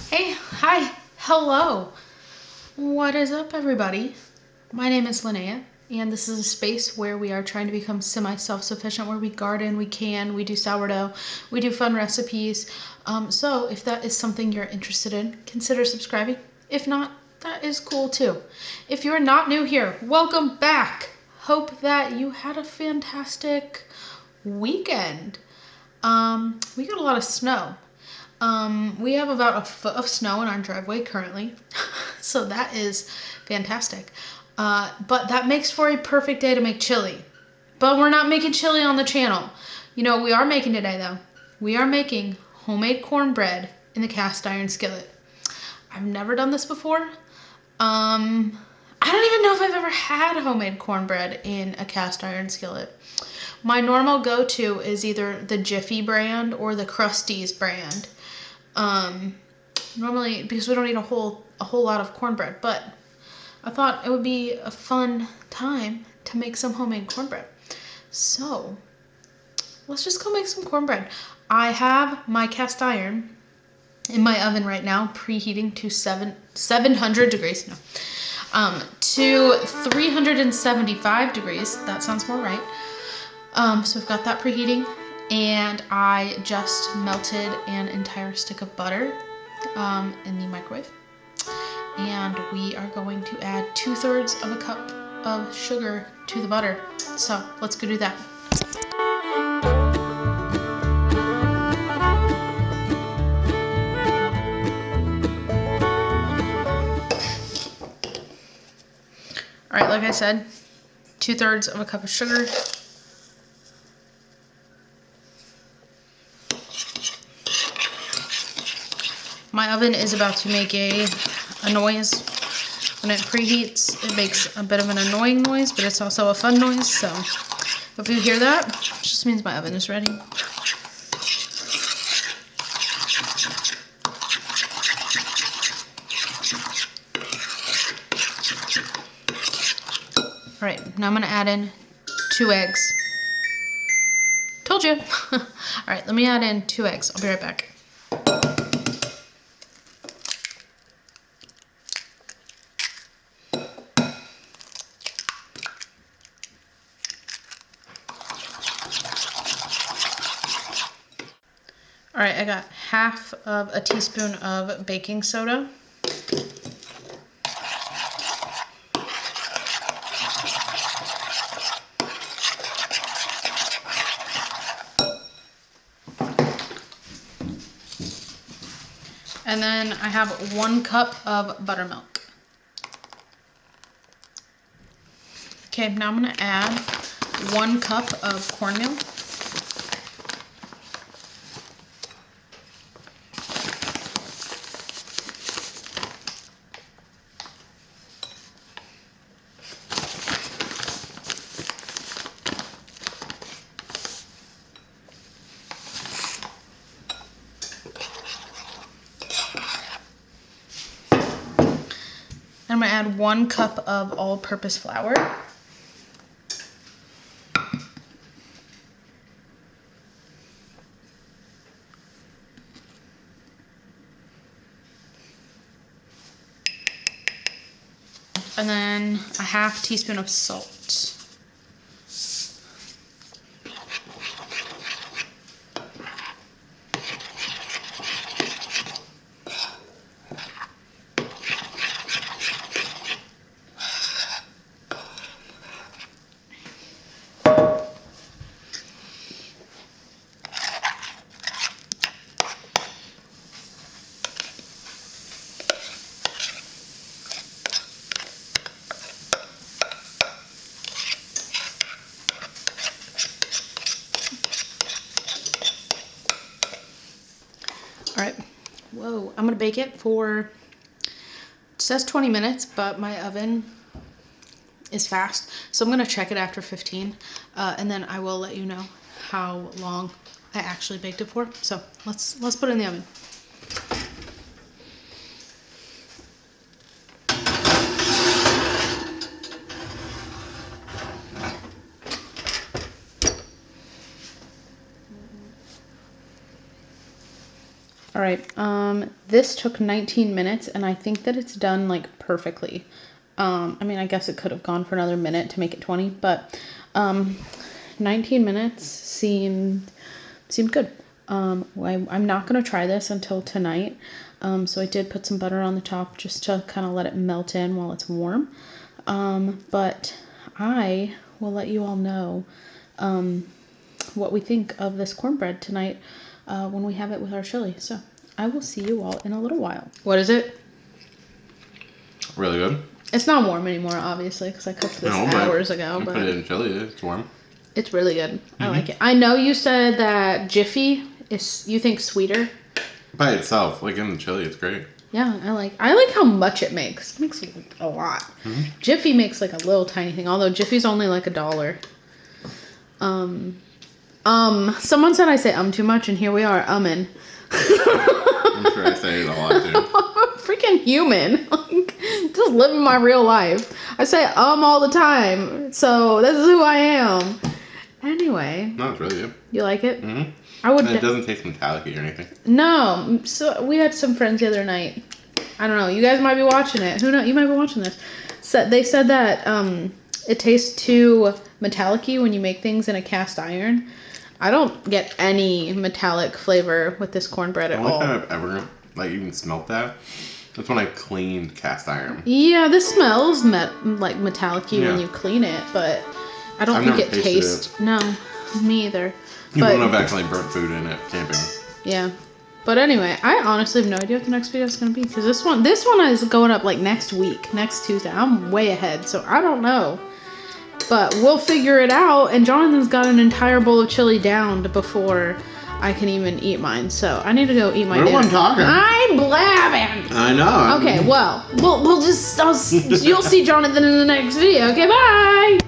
Hey, hi, hello. What is up, everybody? My name is Linnea, and this is a space where we are trying to become semi-self-sufficient, where we garden, we do sourdough, we do fun recipes. So if that is something you're interested in, consider subscribing. If not, that is cool too. If you're not new here, welcome back. Hope that you had a fantastic weekend. We got a lot of snow. We have about a foot of snow in our driveway currently, so that is fantastic. But that makes for a perfect day to make chili. But we're not making chili on the channel. You know what we are making today, though? We are making homemade cornbread in the cast iron skillet. I've never done this before. I don't even know if I've ever had homemade cornbread in a cast iron skillet. My normal go-to is either the Jiffy brand or the Krusteaz brand. Normally, because we don't eat a whole lot of cornbread, but I thought it would be a fun time to make some homemade cornbread. So let's just go make some cornbread. I have my cast iron in my oven right now, preheating to 700 degrees, to 375 degrees. That sounds more right. So we've got that preheating, and I just melted an entire stick of butter in the microwave. And we are going to add 2/3 of a cup of sugar to the butter. So let's go do that. All right, like I said, 2/3 of a cup of sugar. My oven is about to make a noise. When it preheats, it makes a bit of an annoying noise, but it's also a fun noise, so if you hear that, it just means my oven is ready. Alright, now I'm going to add in 2 eggs. Told you! Alright, let me add in 2 eggs. I'll be right back. All right, I got half of a teaspoon of baking soda. And then I have 1 cup of buttermilk. Okay, now I'm gonna add 1 cup of cornmeal. I'm going to add 1 cup of all-purpose flour. And then a half teaspoon of salt. All right, whoa, I'm gonna bake it for, it says 20 minutes, but my oven is fast. So I'm gonna check it after 15, and then I will let you know how long I actually baked it for. So let's put it in the oven. All right. This took 19 minutes, and I think that it's done like perfectly. I mean, I guess it could have gone for another minute to make it 20, but 19 minutes seemed good. I'm not gonna try this until tonight. So I did put some butter on the top just to kind of let it melt in while it's warm. But I will let you all know what we think of this cornbread tonight when we have it with our chili. So I will see you all in a little while. What is it? Really good. It's not warm anymore, obviously, because I cooked this hours ago. I put it in chili. It's warm. It's really good. I like it. I know you said that Jiffy is, you think, sweeter. By itself, like in the chili, it's great. Yeah, I like how much it makes. It makes a lot. Jiffy makes like a little tiny thing, although Jiffy's only like $1. Someone said I say too much, and here we are, umming. I'm sure I say it a lot too. I'm a freaking human. Like, just living my real life. I say all the time, so this is who I am. Anyway. No, it's really good. You like it? Mm-hmm. I would. And it doesn't taste metallic or anything. No. So we had some friends the other night. I don't know. You guys might be watching it. Who knows? You might be watching this. So they said that it tastes too metallic-y when you make things in a cast iron. I don't get any metallic flavor with this cornbread at all. The only time I've ever even smelt that, that's when I cleaned cast iron. Yeah, this smells like metallic-y when you clean it, but I don't think it tastes. No, me either. You wouldn't have actually burnt food in it camping. Yeah. But anyway, I honestly have no idea what the next video is going to be, because this one is going up like next week, next Tuesday. I'm way ahead, so I don't know. But we'll figure it out, and Jonathan's got an entire bowl of chili downed before I can even eat mine, so I need to go eat my dinner. Everyone talking. I'm blabbing. I know. Okay, well, we'll just, you'll see Jonathan in the next video. Okay, bye!